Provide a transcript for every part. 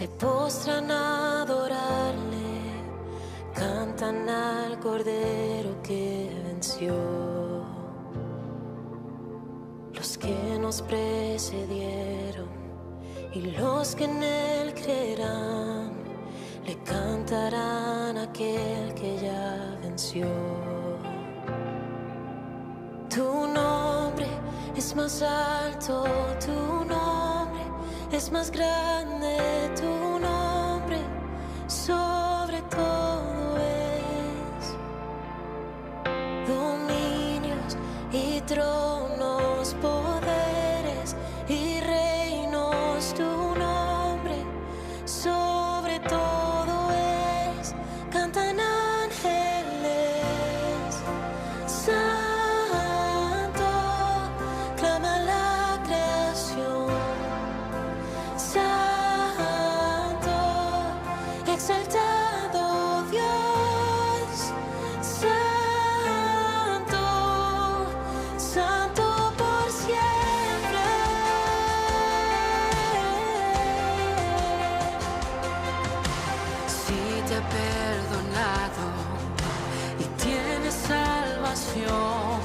se postran a adorarle, cantan al Cordero que venció. Los que nos precedieron y los que en él creerán, le cantarán a aquel que ya venció. Tu nombre es más alto, tu nombre es más grande, tu nombre sobre todo es. Dominios y tronos, poderes y reinos, tu nombre sobre todo es. Cantan ángeles, santo, clama la creación, santo, exaltado Dios, santo, santo por siempre. Si te ha perdonado y tienes salvación,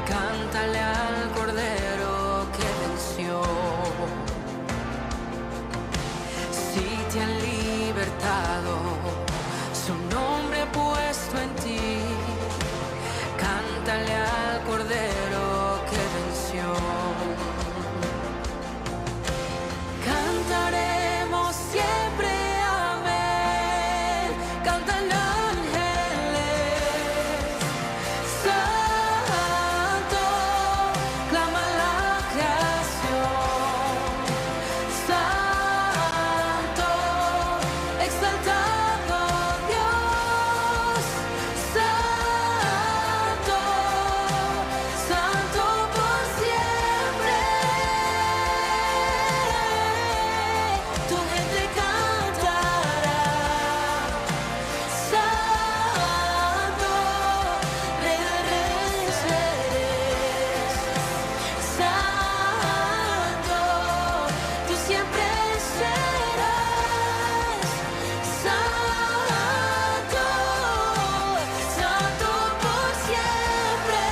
cántale al Cordero que venció. Si te han libertado, su nombre puesto en ti, cántale al Cordero que venció. Cantaremos siempre amén, cantan ángeles, santo, clama la creación, santo, exaltado Dios, santo, santo por siempre. Tu gente cantará, santo, Rey de Reyes eres, santo, tú siempre serás, santo, santo por siempre.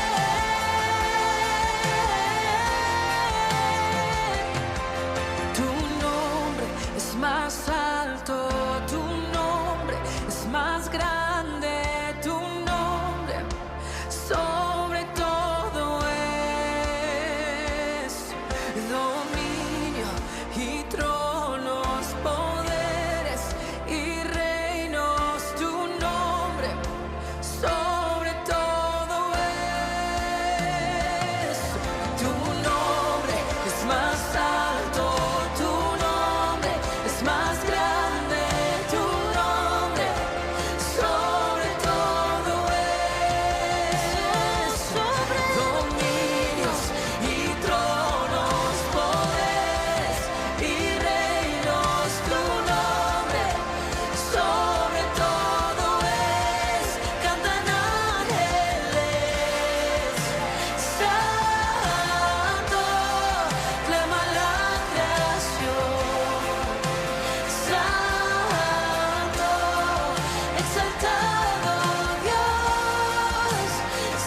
Tu nombre es más alto, tu nombre es más grande, tu nombre sobre todo es. Dominio y tronos, poderes y reinos, tu nombre sobre todo es. Tu nombre es más alto, tu nombre es más grande, tu nombre sobre todo es. Sobre dominios y tronos, poderes y reinos, tu nombre sobre todo es. Cantan ángeles, santo, clama la creación, santo, exaltado Dios,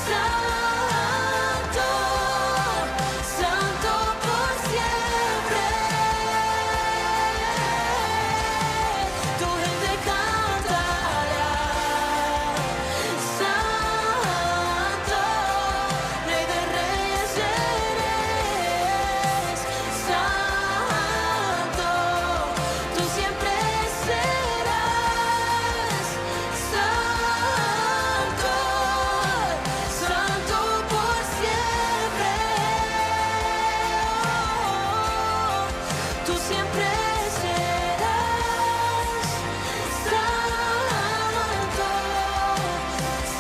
santo, santo por siempre. Tu gente cantará, santo, Rey de Reyes eres, santo, tú siempre serás, santo, santo por siempre. Tú siempre serás, santo,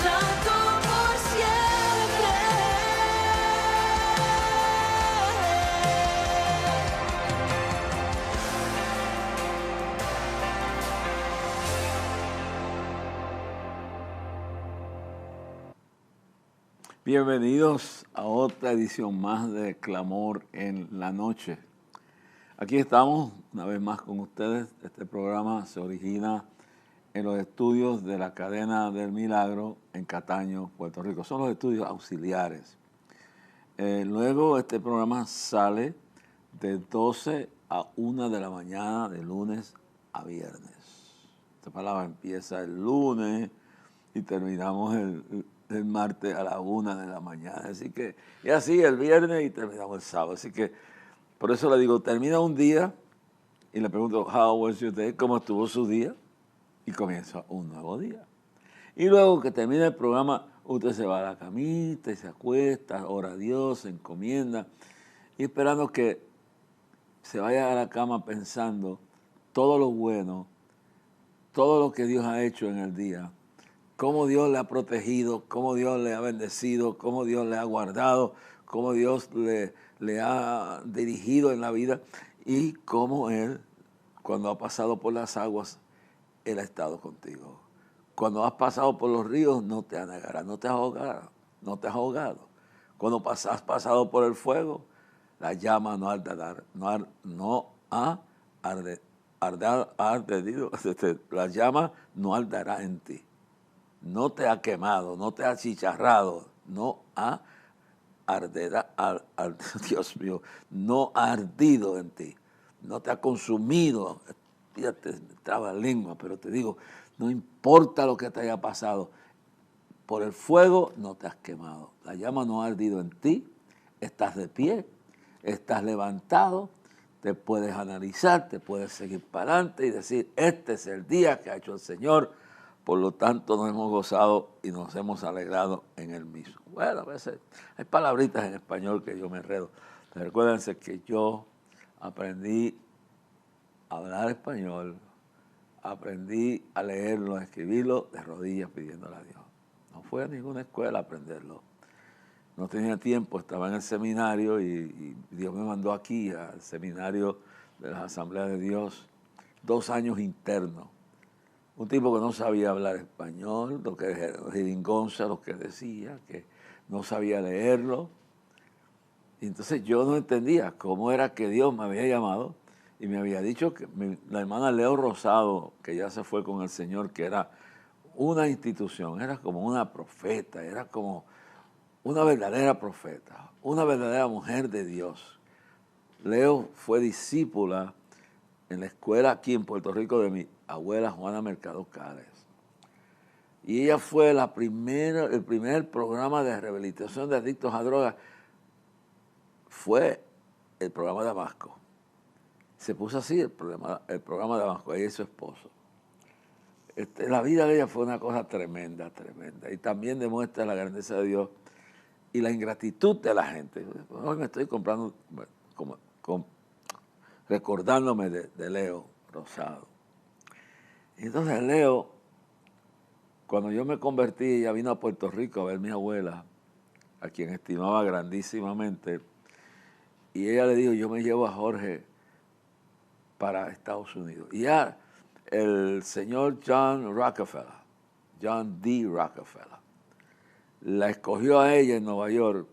santo por siempre. Bienvenidos a otra edición más de Clamor en la Noche. Aquí estamos una vez más con ustedes. Este programa se origina en los estudios de la cadena del Milagro en Cataño, Puerto Rico. Son los estudios auxiliares. Luego este programa sale de 12 a 1 de la mañana de lunes a viernes. Esta palabra empieza el lunes y terminamos el martes a la 1 de la mañana. Así que, y así el viernes y terminamos el sábado. Así que por eso le digo, termina un día y le pregunto, how was your day? ¿Cómo estuvo su día? Y comienza un nuevo día. Y luego que termina el programa, usted se va a la camita y se acuesta, ora a Dios, se encomienda y esperando que se vaya a la cama pensando todo lo bueno, todo lo que Dios ha hecho en el día, cómo Dios le ha protegido, cómo Dios le ha bendecido, cómo Dios le ha guardado, cómo Dios le ha dirigido en la vida y cómo Él, cuando ha pasado por las aguas, Él ha estado contigo. Cuando has pasado por los ríos, no te anegarás, no te ahogarás, no te has ahogado. Cuando has pasado por el fuego, la llama no arderá, no ha ardido, la llama no arderá en ti. No te ha quemado, no te ha achicharrado, no ha Dios mío, no ha ardido en ti, no te ha consumido. Fíjate, me traba la lengua, pero te digo, no importa lo que te haya pasado, por el fuego no te has quemado, la llama no ha ardido en ti, estás de pie, estás levantado, te puedes analizar, te puedes seguir para adelante y decir, este es el día que ha hecho el Señor, por lo tanto nos hemos gozado y nos hemos alegrado en Él mismo. Bueno, a veces hay palabritas en español que yo me enredo, pero recuérdense que yo aprendí a hablar español, aprendí a leerlo, a escribirlo de rodillas pidiéndole a Dios. No fue a ninguna escuela a aprenderlo. No tenía tiempo, estaba en el seminario y Dios me mandó aquí al seminario de las Asambleas de Dios, 2 años internos. Un tipo que no sabía hablar español, lo que jeringonza, lo que decía, que no sabía leerlo. Y entonces yo no entendía cómo era que Dios me había llamado y me había dicho que la hermana Leo Rosado, que ya se fue con el Señor, que era una institución, era como una profeta, era como una verdadera profeta, una verdadera mujer de Dios. Leo fue discípula en la escuela aquí en Puerto Rico de mi abuela Juana Mercado Cárez. Y ella fue el primer programa de rehabilitación de adictos a drogas, fue el programa de Damasco. Se puso así el programa de Damasco, ella y su esposo. La vida de ella fue una cosa tremenda, tremenda. Y también demuestra la grandeza de Dios y la ingratitud de la gente. Hoy me estoy recordándome de Leo Rosado. Y entonces Leo, cuando yo me convertí, ella vino a Puerto Rico a ver a mi abuela, a quien estimaba grandísimamente, y ella le dijo, yo me llevo a Jorge para Estados Unidos. Y ya el señor John D. Rockefeller, la escogió a ella en Nueva York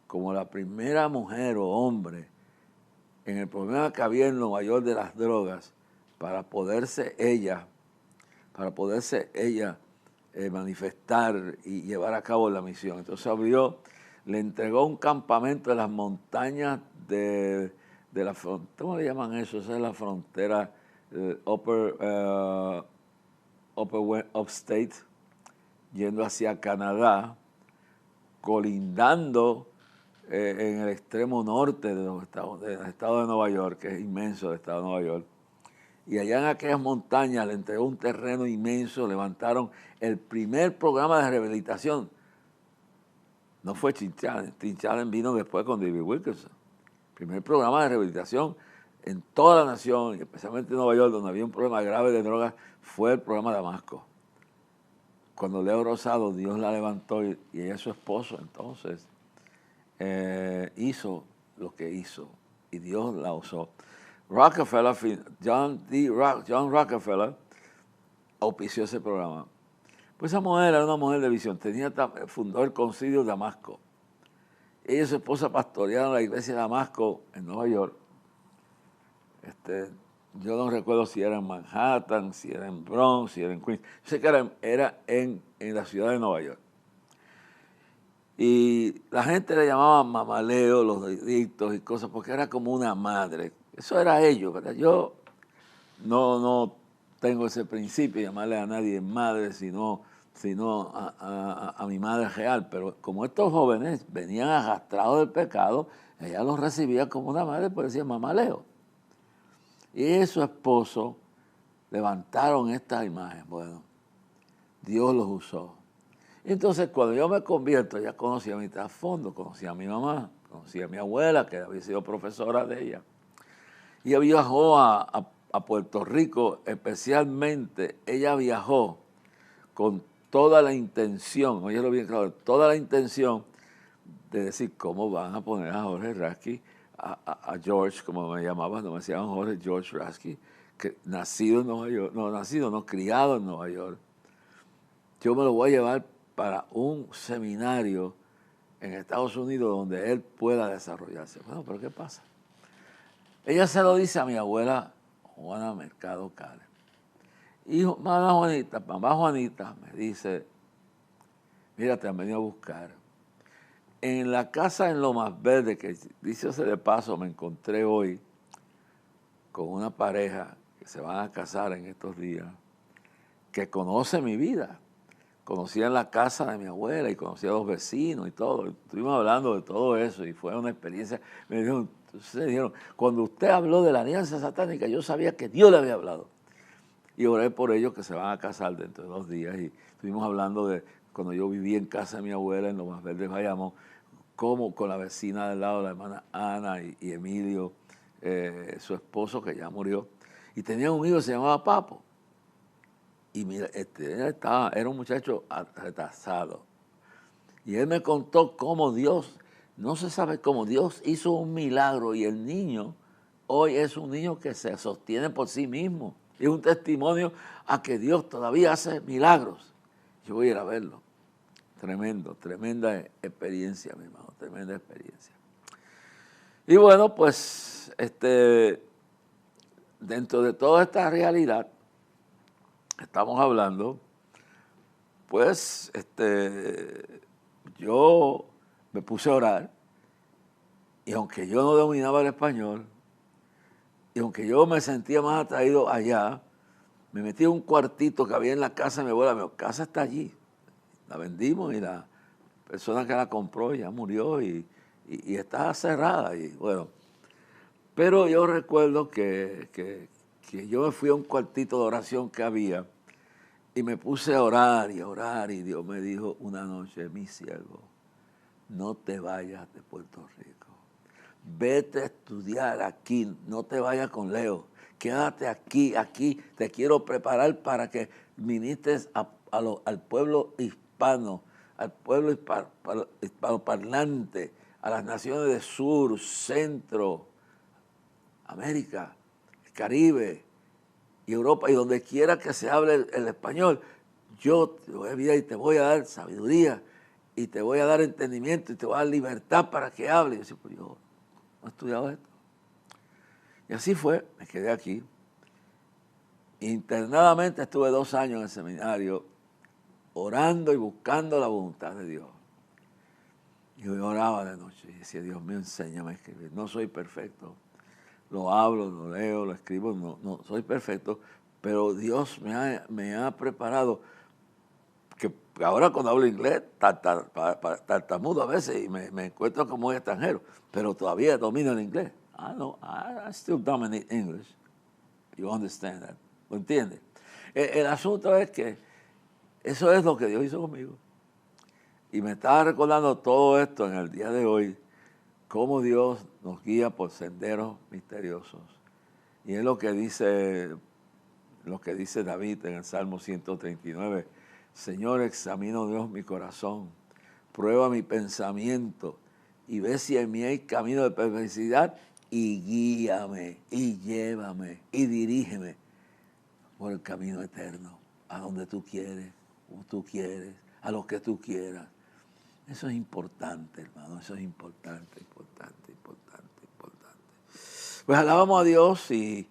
como la primera mujer o hombre en el problema que había en Nueva York de las drogas para poderse ella manifestar y llevar a cabo la misión. Entonces le entregó un campamento en las montañas de la frontera, ¿cómo le llaman eso? Esa es la frontera upstate, yendo hacia Canadá, colindando en el extremo norte del estado de Nueva York, que es inmenso el estado de Nueva York. Y allá en aquellas montañas le entregó un terreno inmenso, levantaron el primer programa de rehabilitación. No fue Tim Challen vino después con David Wilkerson. El primer programa de rehabilitación en toda la nación, y especialmente en Nueva York, donde había un problema grave de drogas, fue el programa de Damasco. Cuando Leo Rosado, Dios la levantó y ella es su esposo, entonces hizo lo que hizo y Dios la usó. John Rockefeller auspició ese programa. Pues esa mujer era una mujer de visión, fundó el concilio de Damasco. Ella y su esposa pastorearon la iglesia de Damasco en Nueva York. Yo no recuerdo si era en Manhattan, si era en Bronx, si era en Queens. Yo sé que era en la ciudad de Nueva York. Y la gente le llamaba mamaleo, los adictos y cosas, porque era como una madre. Eso era ellos, ¿verdad? Yo no tengo ese principio de llamarle a nadie madre, sino a mi madre real. Pero como estos jóvenes venían arrastrados del pecado, ella los recibía como una madre, pues decía mamaleo. Y su esposo levantaron esta imagen. Bueno, Dios los usó. Y entonces cuando yo me convierto, ya conocía mi trasfondo, conocía a mi mamá, conocía a mi abuela, que había sido profesora de ella. Y ella viajó a Puerto Rico, especialmente, ella viajó con toda la intención, oye lo bien claro, toda la intención de decir cómo van a poner a Jorge Rasky, a George, como me llamaban, no me decían Jorge, George Rasky, que nacido en Nueva York, no, criado en Nueva York. Yo me lo voy a llevar para un seminario en Estados Unidos donde él pueda desarrollarse. Bueno, pero ¿qué pasa? Ella se lo dice a mi abuela Juana Mercado Cales. Y mamá Juanita me dice, mira, te han venido a buscar. En la casa en Lomas Verde, que dicho sea de paso, me encontré hoy con una pareja que se van a casar en estos días, que conoce mi vida. Conocían la casa de mi abuela y conocía a los vecinos y todo. Estuvimos hablando de todo eso y fue una experiencia. Me dijeron, cuando usted habló de la alianza satánica, yo sabía que Dios le había hablado. Y oré por ellos que se van a casar dentro de 2 días. Y estuvimos hablando de cuando yo vivía en casa de mi abuela en Lomas Verdes, Bayamón, como con la vecina del lado, la hermana Ana y Emilio, su esposo que ya murió. Y tenía un hijo que se llamaba Papo. Y mira, era un muchacho retrasado. Y él me contó cómo Dios, no se sabe cómo Dios hizo un milagro y el niño hoy es un niño que se sostiene por sí mismo. Es un testimonio a que Dios todavía hace milagros. Yo voy a ir a verlo. Tremendo, tremenda experiencia, mi hermano, tremenda experiencia. Y bueno, pues dentro de toda esta realidad, estamos hablando, pues yo me puse a orar y aunque yo no dominaba el español y aunque yo me sentía más atraído allá, me metí en un cuartito que había en la casa de mi abuela. Mi casa está allí, la vendimos y la persona que la compró ya murió y está cerrada. Y bueno, pero yo recuerdo que yo me fui a un cuartito de oración que había y me puse a orar y Dios me dijo una noche, mi siervo, no te vayas de Puerto Rico. Vete a estudiar aquí, no te vayas con Leo. Quédate aquí te quiero preparar para que ministres al pueblo hispano, al pueblo hispanoparlante, a las naciones del sur, centro, América, el Caribe y Europa, y donde quiera que se hable el español. Yo te voy a enviar y te voy a dar sabiduría y te voy a dar entendimiento y te voy a dar libertad para que hables. Y yo decía, pues yo no he estudiado esto. Y así fue, me quedé aquí. Internadamente estuve 2 años en el seminario orando y buscando la voluntad de Dios. Y yo oraba de noche y decía, Dios mío, enséñame a escribir. No soy perfecto. Lo hablo, lo leo, lo escribo, no soy perfecto, pero Dios me ha preparado, que ahora cuando hablo inglés, tartamudo a veces y me encuentro como un extranjero, pero todavía domino el inglés. I still dominate English. You understand that. ¿Lo entiendes? El asunto es que eso es lo que Dios hizo conmigo. Y me estaba recordando todo esto en el día de hoy, cómo Dios nos guía por senderos misteriosos. Y es lo que dice David en el Salmo 139. Señor, examina, Dios, mi corazón, prueba mi pensamiento y ve si en mí hay camino de perversidad y guíame y llévame y dirígeme por el camino eterno, a donde tú quieres, como tú quieres, a lo que tú quieras. Eso es importante, hermano, eso es importante. Pues alabamos a Dios y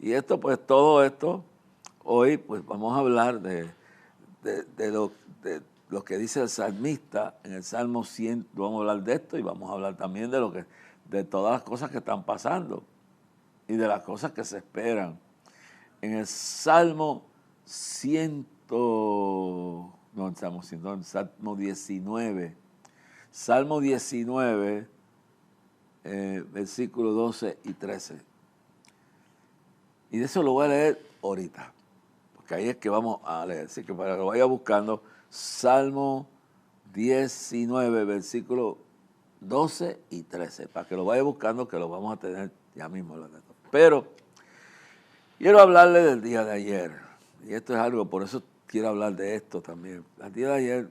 esto, pues todo esto, hoy pues vamos a hablar de lo que dice el salmista en el Salmo 100. Vamos a hablar de esto y vamos a hablar también de todas las cosas que están pasando y de las cosas que se esperan. En el Salmo 100, no, el Salmo 100, no, el Salmo 19. Salmo 19, versículos 12 y 13. Y de eso lo voy a leer ahorita, porque ahí es que vamos a leer. Así que para que lo vaya buscando, Salmo 19, versículos 12 y 13. Para que lo vaya buscando, que lo vamos a tener ya mismo. Pero quiero hablarle del día de ayer. Y esto es algo, por eso quiero hablar de esto también. El día de ayer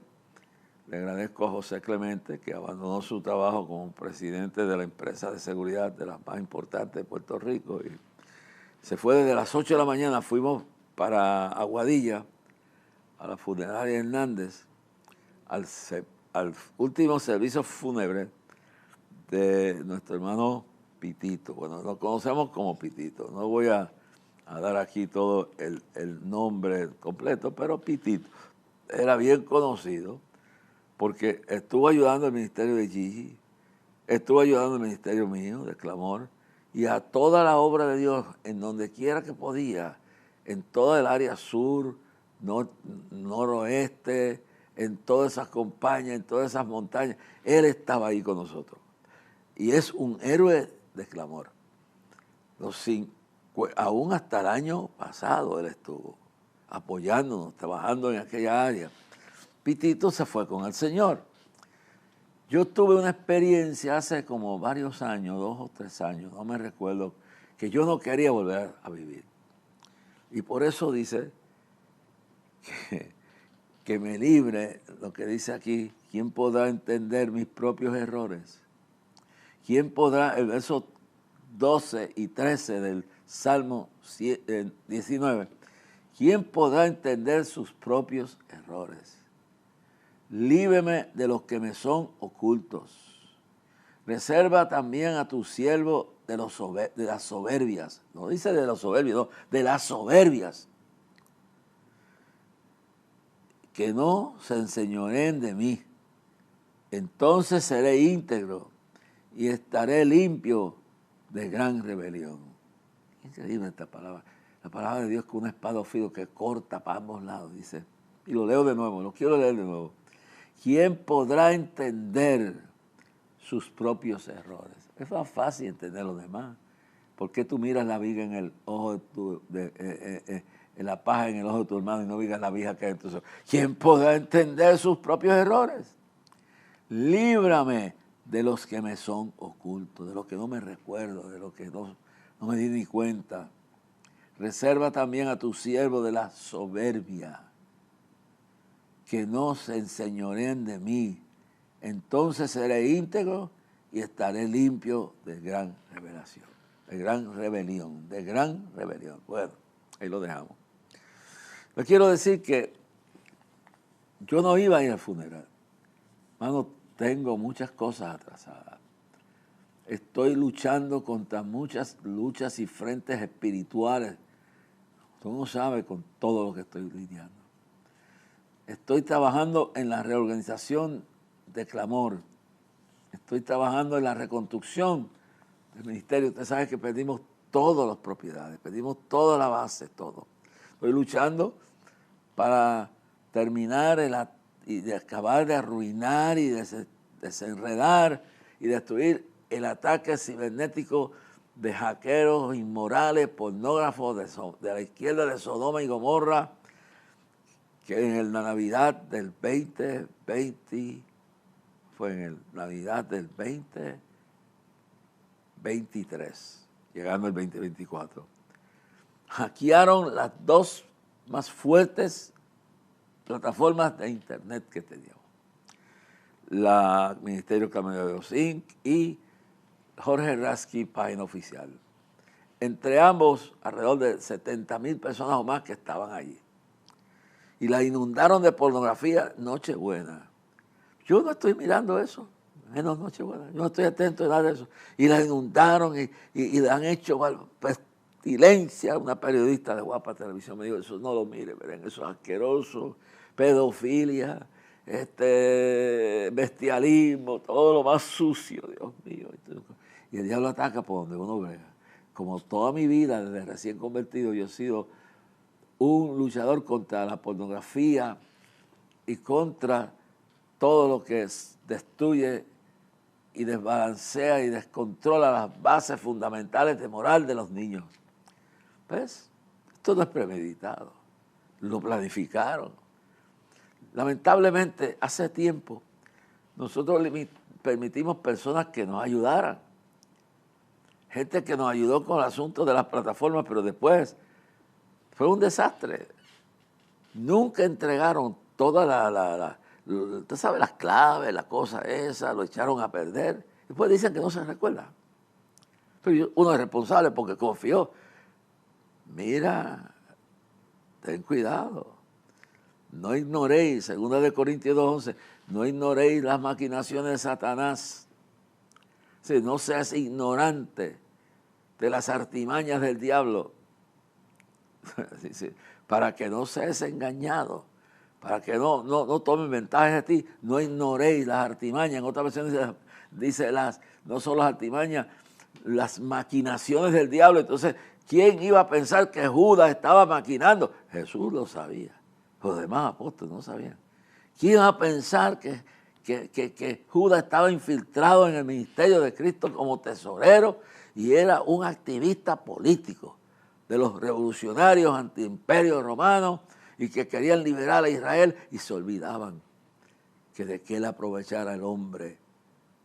le agradezco a José Clemente, que abandonó su trabajo como presidente de la empresa de seguridad de las más importantes de Puerto Rico. Y se fue desde las 8 de la mañana, fuimos para Aguadilla, a la funeraria Hernández, al último servicio fúnebre de nuestro hermano Pitito. Bueno, lo conocemos como Pitito. No voy a dar aquí todo el nombre completo, pero Pitito era bien conocido porque estuvo ayudando al ministerio de Gigi, estuvo ayudando al ministerio mío de Clamor y a toda la obra de Dios en donde quiera que podía, en toda el área sur, noroeste, en todas esas compañías, en todas esas montañas. Él estaba ahí con nosotros. Y es un héroe de Clamor. Aún hasta el año pasado él estuvo apoyándonos, trabajando en aquella área. Pitito se fue con el Señor. Yo tuve una experiencia hace como varios años, 2 o 3 años, no me recuerdo, que yo no quería volver a vivir. Y por eso dice que me libre, lo que dice aquí, ¿quién podrá entender mis propios errores? ¿Quién podrá, el verso 12 y 13 del Salmo 19, ¿quién podrá entender sus propios errores? Líbreme de los que me son ocultos. Reserva también a tu siervo de las soberbias. No dice de los soberbios, no, de las soberbias. Que no se enseñoreen de mí. Entonces seré íntegro y estaré limpio de gran rebelión. Increíble esta palabra. La palabra de Dios con una espada o filo que corta para ambos lados, dice. Y lo leo de nuevo, lo quiero leer de nuevo. ¿Quién podrá entender sus propios errores? Es más fácil entender los demás. ¿Por qué tú miras la viga en el ojo en la paja en el ojo de tu hermano y no miras la viga que hay en tus ojos? ¿Quién podrá entender sus propios errores? Líbrame de los que me son ocultos, de los que no me recuerdo, de los que no me di ni cuenta. Reserva también a tu siervo de la soberbia, que no se enseñoreen de mí. Entonces seré íntegro y estaré limpio de gran revelación, de gran rebelión. Bueno, ahí lo dejamos. Les quiero decir que yo no iba a ir al funeral. Hermano, tengo muchas cosas atrasadas. Estoy luchando contra muchas luchas y frentes espirituales. Tú no sabes con todo lo que estoy lidiando. Estoy trabajando en la reorganización de Clamor. Estoy trabajando en la reconstrucción del ministerio. Usted sabe que perdimos todas las propiedades, perdimos toda la base, todo. Estoy luchando para terminar y de acabar de arruinar y desenredar y destruir el ataque cibernético de hackeros inmorales, pornógrafos de la izquierda de Sodoma y Gomorra, que en la Navidad del 2020, fue en la Navidad del 2023, llegando el 2024, hackearon las 2 más fuertes plataformas de internet que teníamos. La Ministerio Camino de Dios Inc. y Jorge Rasky, página oficial. Entre ambos, alrededor de 70,000 personas o más que estaban allí. Y la inundaron de pornografía Nochebuena. Yo no estoy mirando eso. menos Nochebuena. Yo no estoy atento a nada de eso. Y la inundaron y le han hecho pestilencia. Una periodista de Guapa Televisión me dijo, eso no lo mire, miren, eso es asqueroso, pedofilia, bestialismo, todo lo más sucio, Dios mío. Y el diablo ataca por donde uno vea. Como toda mi vida, desde recién convertido, yo he sido un luchador contra la pornografía y contra todo lo que destruye y desbalancea y descontrola las bases fundamentales de moral de los niños. ¿Ves? Esto no es premeditado, lo planificaron. Lamentablemente, hace tiempo, nosotros permitimos personas que nos ayudaran. Gente que nos ayudó con el asunto de las plataformas, pero después fue un desastre. Nunca entregaron toda usted sabe, las claves, la cosa esa, lo echaron a perder. Después dicen que no se recuerda. Pero uno es responsable porque confió. Mira, ten cuidado. No ignoréis, 2 Corintios 2:11, no ignoréis las maquinaciones de Satanás. Si no seas ignorante de las artimañas del diablo, para que no seas engañado, para que no tomen ventaja de ti, no ignoréis las artimañas. En otra versión dice no son las artimañas, las maquinaciones del diablo. Entonces, ¿quién iba a pensar que Judas estaba maquinando? Jesús lo sabía. Los demás apóstoles no sabían. ¿Quién iba a pensar que Judas estaba infiltrado en el ministerio de Cristo como tesorero y era un activista político de los revolucionarios antiimperio romano y que querían liberar a Israel y se olvidaban que de qué le aprovechara el hombre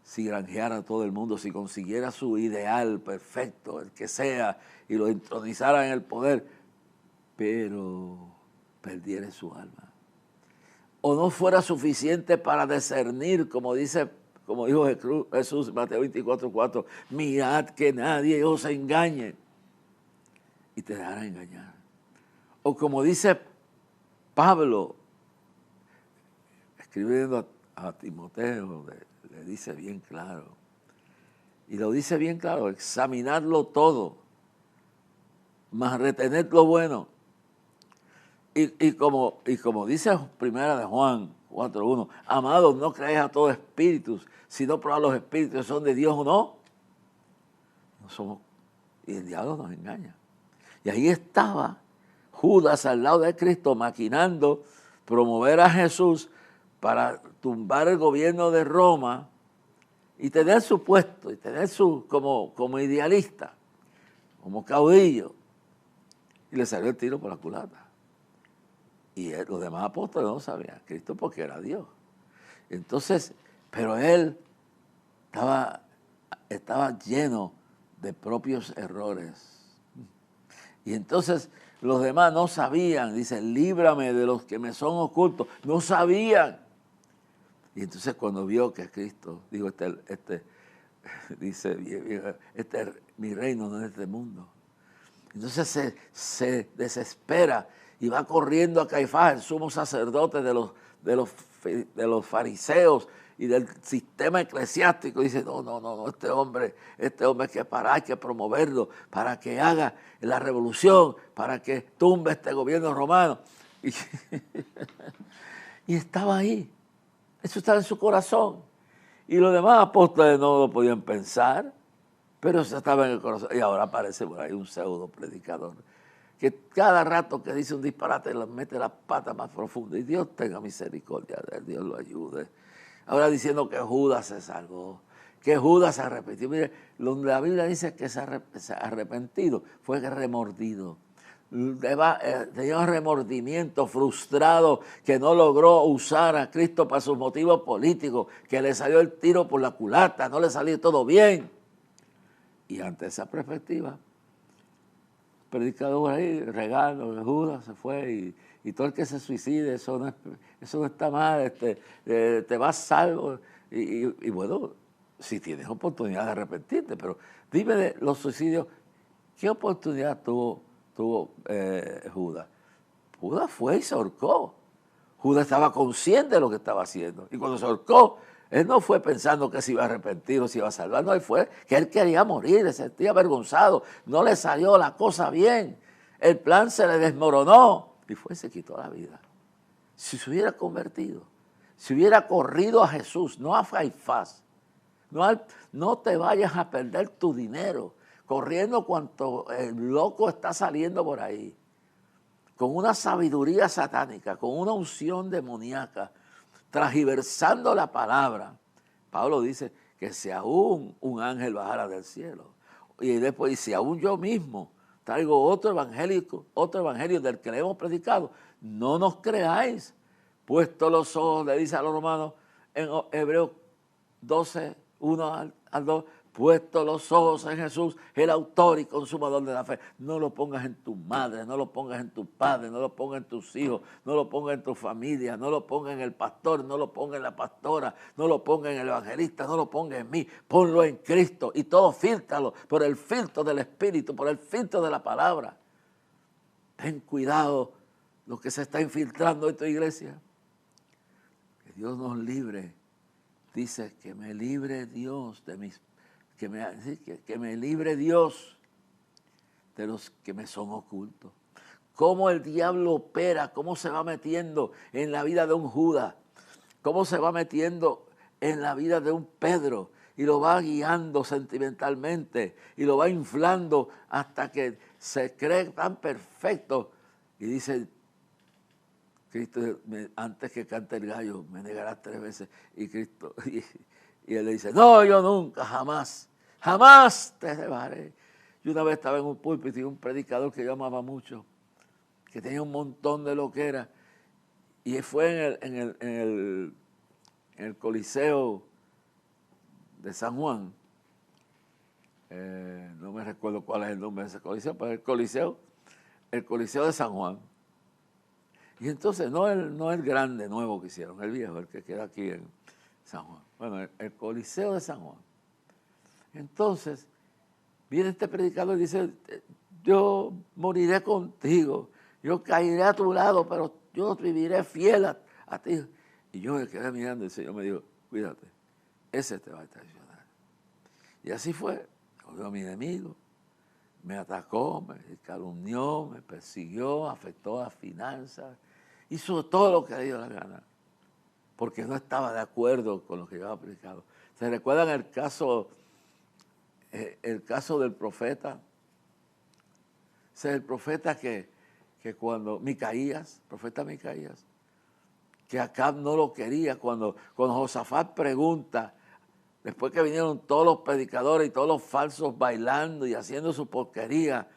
si granjeara a todo el mundo, si consiguiera su ideal perfecto, el que sea, y lo entronizara en el poder, pero perdiera su alma. O no fuera suficiente para discernir, como dijo Jesús en Mateo 24:4, mirad que nadie os engañe y te dejará engañar. O como dice Pablo, escribiendo a Timoteo, le dice bien claro, y lo dice bien claro, examinadlo todo, mas retened lo bueno. Y como dice Primera de Juan 4:1, amados, no creáis a todos espíritus, sino probad los espíritus son de Dios o no. No somos, y el diablo nos engaña. Y ahí estaba Judas al lado de Cristo maquinando promover a Jesús para tumbar el gobierno de Roma y tener su puesto, y tener como idealista, como caudillo. Y le salió el tiro por la culata. Y los demás apóstoles no sabían Cristo porque era Dios. Entonces, pero él estaba lleno de propios errores. Y entonces los demás no sabían, dice, líbrame de los que me son ocultos. No sabían. Y entonces cuando vio que Cristo, dijo, dice, mi reino no es de este mundo. Entonces se desespera y va corriendo a Caifás, el sumo sacerdote de los fariseos y del sistema eclesiástico. Dice, no, este hombre hay que promoverlo para que haga la revolución, para que tumbe este gobierno romano. Y estaba ahí, eso estaba en su corazón. Y los demás apóstoles no lo podían pensar, pero eso estaba en el corazón. Y ahora aparece por ahí un pseudo predicador que cada rato que dice un disparate le mete la pata más profunda. Y Dios tenga misericordia de él, Dios lo ayude. Ahora diciendo que Judas se salvó, que Judas se arrepintió. Mire, donde la Biblia dice que se ha arrepentido, fue remordido. Tenía un remordimiento frustrado que no logró usar a Cristo para sus motivos políticos, que le salió el tiro por la culata, no le salió todo bien. Y ante esa perspectiva, predicador ahí, regalo de Judas, se fue y todo el que se suicide, eso no está mal, te vas salvo. Y bueno, si tienes oportunidad de arrepentirte, pero dime de los suicidios, ¿qué oportunidad tuvo Judas? Judas fue y se ahorcó. Judas estaba consciente de lo que estaba haciendo. Y cuando se ahorcó, Él no fue pensando que se iba a arrepentir o se iba a salvar, no, él fue que él quería morir, se sentía avergonzado, no le salió la cosa bien, el plan se le desmoronó y fue y se quitó la vida. Si se hubiera convertido, si hubiera corrido a Jesús, no a Caifás, no te vayas a perder tu dinero corriendo cuanto el loco está saliendo por ahí, con una sabiduría satánica, con una unción demoníaca, transgiversando la palabra. Pablo dice que si aún un ángel bajara del cielo, y después dice, si aún yo mismo traigo otro evangelio del que le hemos predicado, no nos creáis, puesto los ojos, le dice a los romanos en Hebreos 12, 1 al 2, puesto los ojos en Jesús, el autor y consumador de la fe. No lo pongas en tu madre, no lo pongas en tu padre, no lo pongas en tus hijos, no lo pongas en tu familia, no lo pongas en el pastor, no lo pongas en la pastora, no lo pongas en el evangelista, no lo pongas en mí, ponlo en Cristo y todo fíltralo por el filtro del Espíritu, por el filtro de la palabra. Ten cuidado lo que se está infiltrando en tu iglesia. Que Dios nos libre. Dice que me libre Dios de mis que me libre Dios de los que me son ocultos. Cómo el diablo opera, cómo se va metiendo en la vida de un Judas, cómo se va metiendo en la vida de un Pedro y lo va guiando sentimentalmente y lo va inflando hasta que se cree tan perfecto y dice, Cristo, antes que cante el gallo, me negarás 3 veces. Y Cristo, y él le dice, no, yo nunca, jamás te dejaré. Yo una vez estaba en un púlpito y un predicador que yo amaba mucho, que tenía un montón de loquera, y fue en el Coliseo de San Juan. No me recuerdo cuál es el nombre de ese coliseo, pero el Coliseo de San Juan. Y entonces, no el grande nuevo que hicieron, el viejo, el que queda aquí en San Juan. Bueno, el Coliseo de San Juan. Entonces, viene este predicador y dice, yo moriré contigo, yo caeré a tu lado, pero yo viviré fiel a ti. Y yo me quedé mirando y el Señor me dijo, cuídate, ese te va a traicionar. Y así fue, cogió a mi enemigo, me atacó, me calumnió, me persiguió, afectó las finanzas, hizo todo lo que le dio la gana, porque no estaba de acuerdo con lo que yo había predicado. ¿Se recuerdan el caso del profeta? Ese es el profeta que cuando profeta Micaías, que Acab no lo quería, cuando Josafat pregunta, después que vinieron todos los predicadores y todos los falsos bailando y haciendo su porquería,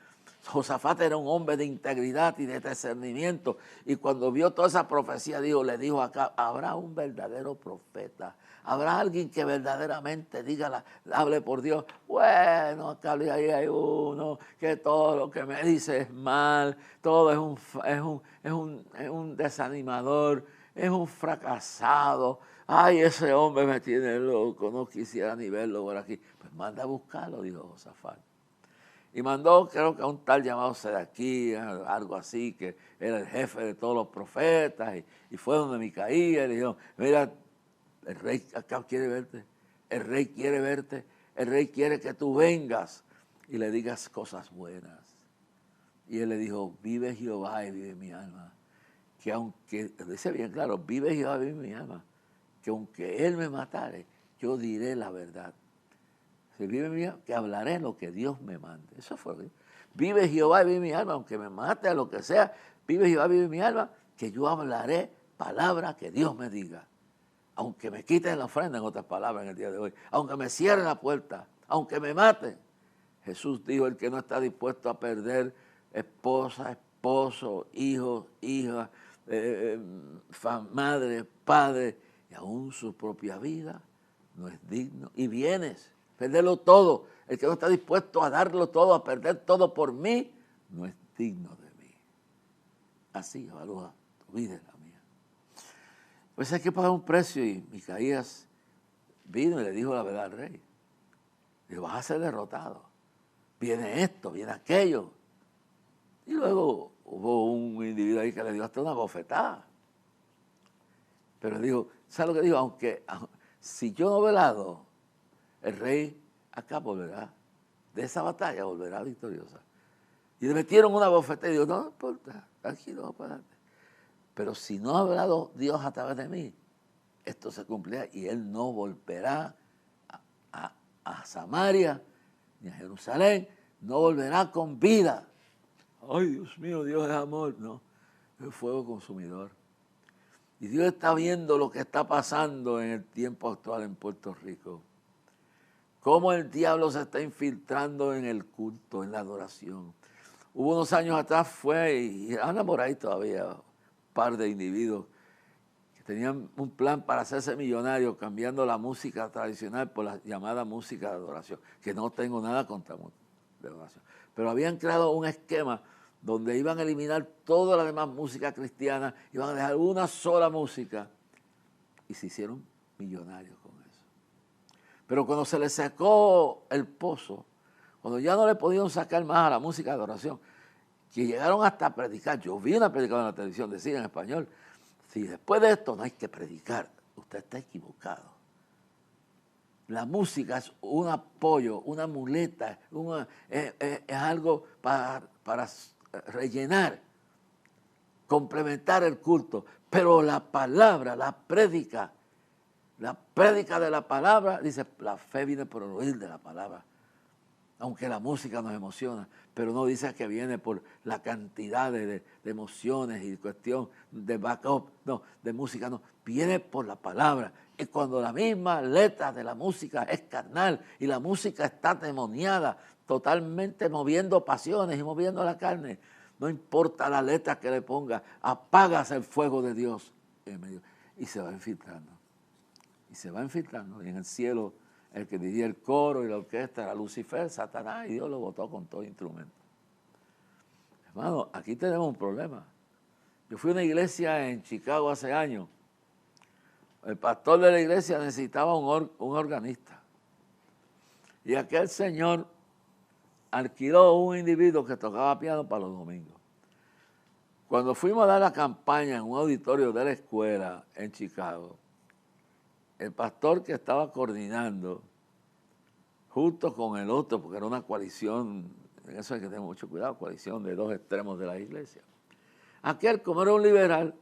Josafat era un hombre de integridad y de discernimiento, y cuando vio toda esa profecía, le dijo acá, habrá un verdadero profeta, habrá alguien que verdaderamente hable por Dios. Bueno, acá ahí hay uno que todo lo que me dice es mal, todo es un desanimador, es un fracasado. Ay, ese hombre me tiene loco, no quisiera ni verlo por aquí. Pues manda a buscarlo, dijo Josafat. Y mandó, creo que a un tal llamado Sedequías, algo así, que era el jefe de todos los profetas, y fue donde Micaías y le dijo, mira, el rey acá quiere verte, el rey quiere verte, el rey quiere que tú vengas y le digas cosas buenas. Y él le dijo, vive Jehová y vive mi alma, que aunque, dice bien claro, vive Jehová y vive mi alma, que aunque él me matare, yo diré la verdad. Si vive mi alma, que hablaré lo que Dios me mande. Eso fue. Vive Jehová y vive mi alma, aunque me mate a lo que sea, vive Jehová y vive mi alma, que yo hablaré palabras que Dios me diga. Aunque me quiten la ofrenda, en otras palabras, en el día de hoy, aunque me cierren la puerta, aunque me maten. Jesús dijo, el que no está dispuesto a perder esposa, esposo, hijos, hijas, madre, padre, y aún su propia vida, no es digno. Y bienes, perderlo todo. El que no está dispuesto a darlo todo, a perder todo por mí, no es digno de mí. Así evalúa tu vida y la mía. Pues hay que pagar un precio, y Micaías vino y le dijo la verdad al rey. Dijo, vas a ser derrotado. Viene esto, viene aquello. Y luego hubo un individuo ahí que le dio hasta una bofetada. Pero dijo, ¿sabes lo que dijo? Aunque si yo no velado, el rey acá volverá, de esa batalla volverá victoriosa. Y le metieron una bofetada y digo, no importa, tranquilo, vamos para adelante. Pero si no ha hablado Dios a través de mí, esto se cumplirá y él no volverá a Samaria ni a Jerusalén, no volverá con vida. Ay, Dios mío, Dios es amor. No, es fuego consumidor. Y Dios está viendo lo que está pasando en el tiempo actual en Puerto Rico. Cómo el diablo se está infiltrando en el culto, en la adoración. Hubo unos años atrás y anda por ahí todavía un par de individuos que tenían un plan para hacerse millonarios cambiando la música tradicional por la llamada música de adoración, que no tengo nada contra de adoración. Pero habían creado un esquema donde iban a eliminar toda la demás música cristiana, iban a dejar una sola música y se hicieron millonarios con eso. Pero cuando se les secó el pozo, cuando ya no le podían sacar más a la música de adoración, que llegaron hasta a predicar. Yo vi una predicadora en la televisión, decía en español, si después de esto no hay que predicar, usted está equivocado. La música es un apoyo, una muleta, es algo para rellenar, complementar el culto. Pero la palabra, la prédica de la palabra, dice, la fe viene por el oír de la palabra. Aunque la música nos emociona, pero no dice que viene por la cantidad de emociones y cuestión de backup, no, de música, no, viene por la palabra. Y cuando la misma letra de la música es carnal y la música está demoniada, totalmente moviendo pasiones y moviendo la carne, no importa la letra que le ponga, apagas el fuego de Dios en medio y se va infiltrando. Y se va infiltrando y en el cielo el que dirigía el coro y la orquesta era Lucifer, Satanás, y Dios lo botó con todo instrumento. Hermano, aquí tenemos un problema. Yo fui a una iglesia en Chicago hace años. El pastor de la iglesia necesitaba un organista. Y aquel señor alquiló un individuo que tocaba piano para los domingos. Cuando fuimos a dar la campaña en un auditorio de la escuela en Chicago, el pastor que estaba coordinando, junto con el otro, porque era una coalición, en eso hay que tener mucho cuidado, coalición de dos extremos de la iglesia. Aquel, como era un liberal,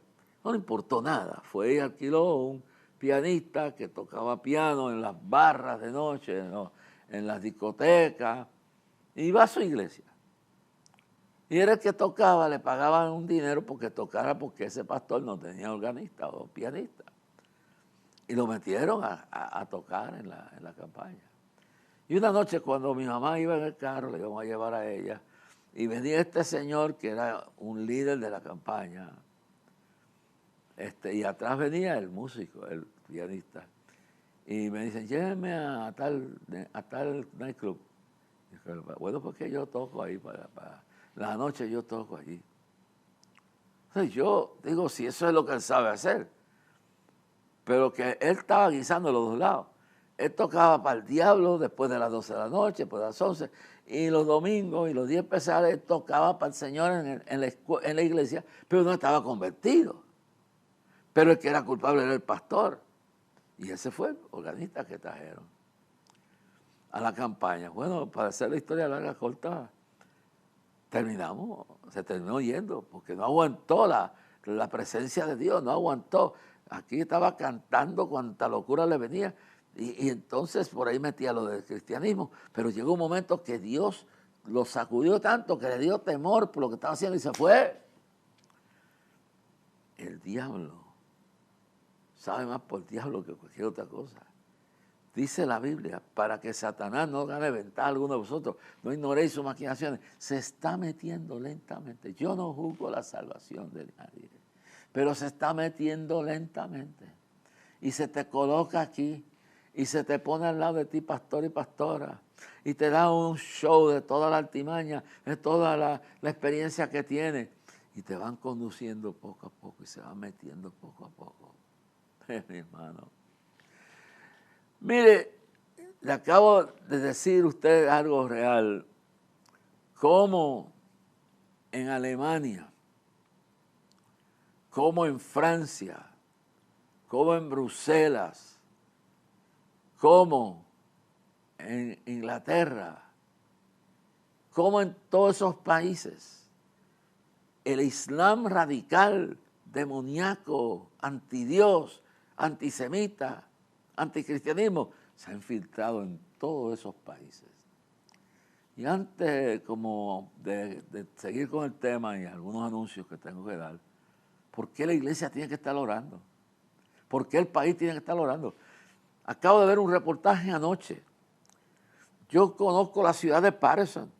no le importó nada. Fue y alquiló un pianista que tocaba piano en las barras de noche, ¿no?, en las discotecas, y iba a su iglesia. Y era el que tocaba, le pagaban un dinero porque tocara, porque ese pastor no tenía organista o pianista. Y lo metieron a tocar en la campaña. Y una noche cuando mi mamá iba en el carro, le íbamos a llevar a ella, y venía este señor que era un líder de la campaña, y atrás venía el músico, el pianista, y me dicen, llévenme a tal nightclub. Y dije, bueno, porque yo toco ahí, para la noche yo toco allí. Entonces yo digo, si eso es lo que él sabe hacer, pero que él estaba guisando los dos lados. Él tocaba para el diablo después de las 12 de la noche, después de las 11, y los domingos y los días especiales él tocaba para el Señor en la iglesia, pero no estaba convertido. Pero el que era culpable era el pastor. Y ese fue el organista que trajeron a la campaña. Bueno, para hacer la historia larga, corta, se terminó yendo, porque no aguantó la presencia de Dios, no aguantó. Aquí estaba cantando cuanta locura le venía. Y entonces por ahí metía lo del cristianismo. Pero llegó un momento que Dios lo sacudió tanto que le dio temor por lo que estaba haciendo y se fue. El diablo sabe más por el diablo que cualquier otra cosa. Dice la Biblia, para que Satanás no gane ventaja a alguno de vosotros, no ignoréis sus maquinaciones. Se está metiendo lentamente. Yo no juzgo la salvación de nadie, pero se está metiendo lentamente. Y se te coloca aquí, y se te pone al lado de ti pastor y pastora, y te da un show de toda la artimaña, de toda la experiencia que tiene, y te van conduciendo poco a poco, y se van metiendo poco a poco. Mi hermano. Mire, le acabo de decir a usted algo real, como en Alemania, como en Francia, como en Bruselas, como en Inglaterra, como en todos esos países, el Islam radical, demoníaco, antidios, antisemita, anticristianismo, se ha infiltrado en todos esos países. Y antes como de seguir con el tema y algunos anuncios que tengo que dar, ¿por qué la iglesia tiene que estar orando? ¿Por qué el país tiene que estar orando? Acabo de ver un reportaje anoche. Yo conozco la ciudad de Patterson.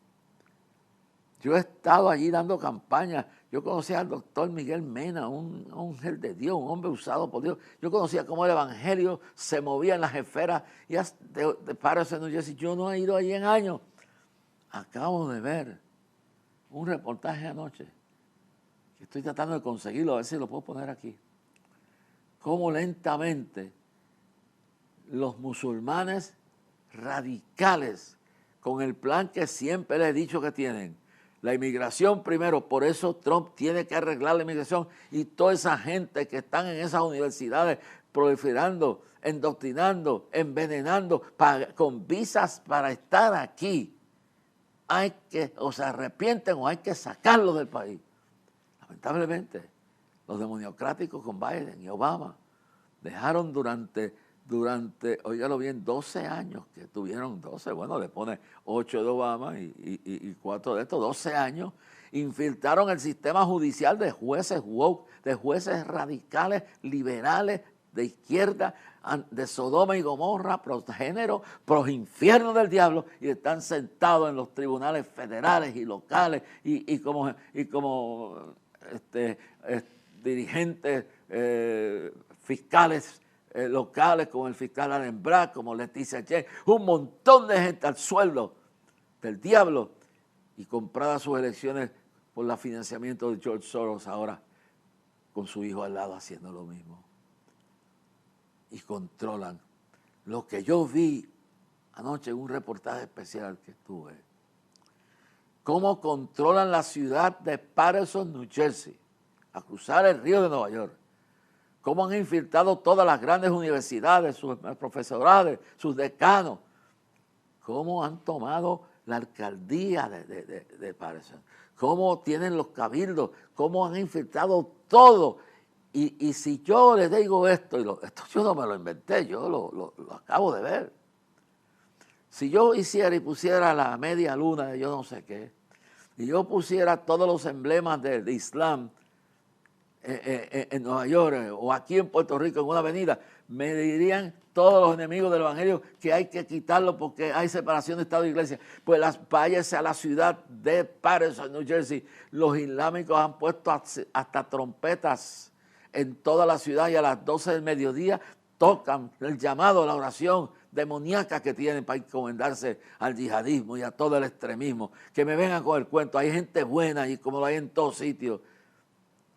Yo he estado allí dando campaña. Yo conocía al doctor Miguel Mena, un ángel de Dios, un hombre usado por Dios. Yo conocía cómo el evangelio se movía en las esferas de Patterson, New Jersey. Yo no he ido allí en años. Acabo de ver un reportaje anoche, que estoy tratando de conseguirlo, a ver si lo puedo poner aquí. Cómo lentamente los musulmanes radicales, con el plan que siempre les he dicho que tienen, la inmigración primero, por eso Trump tiene que arreglar la inmigración, y toda esa gente que están en esas universidades proliferando, endoctrinando, envenenando, con visas para estar aquí, hay que, o se arrepienten o hay que sacarlos del país. Lamentablemente, los demoniocráticos con Biden y Obama dejaron durante, óigalo bien, 12 años que tuvieron 12, bueno, le pone 8 de Obama y 4 de estos, 12 años, infiltraron el sistema judicial de jueces woke, de jueces radicales, liberales, de izquierda, de Sodoma y Gomorra, pro género, pro infierno del diablo, y están sentados en los tribunales federales y locales y como dirigentes fiscales locales, como el fiscal Allen Bragg, como Leticia James, un montón de gente al sueldo del diablo, y comprada sus elecciones por el financiamiento de George Soros, ahora con su hijo al lado haciendo lo mismo. Y controlan. Lo que yo vi anoche en un reportaje especial que tuve, cómo controlan la ciudad de Patterson, New Jersey, a cruzar el río de Nueva York, cómo han infiltrado todas las grandes universidades, sus profesorados, sus decanos, cómo han tomado la alcaldía de Patterson, cómo tienen los cabildos, cómo han infiltrado todo. Y si yo les digo esto, esto yo no me lo inventé, yo lo acabo de ver. Si yo hiciera y pusiera la media luna de yo no sé qué, y yo pusiera todos los emblemas de Islam en Nueva York o aquí en Puerto Rico en una avenida, me dirían todos los enemigos del evangelio que hay que quitarlo porque hay separación de Estado e Iglesia. Pues váyase a la ciudad de Patterson, New Jersey. Los islámicos han puesto hasta trompetas en toda la ciudad, y a las 12 del mediodía tocan el llamado a la oración demoníaca que tienen para encomendarse al yihadismo y a todo el extremismo. Que me vengan con el cuento, hay gente buena y como lo hay en todos sitios,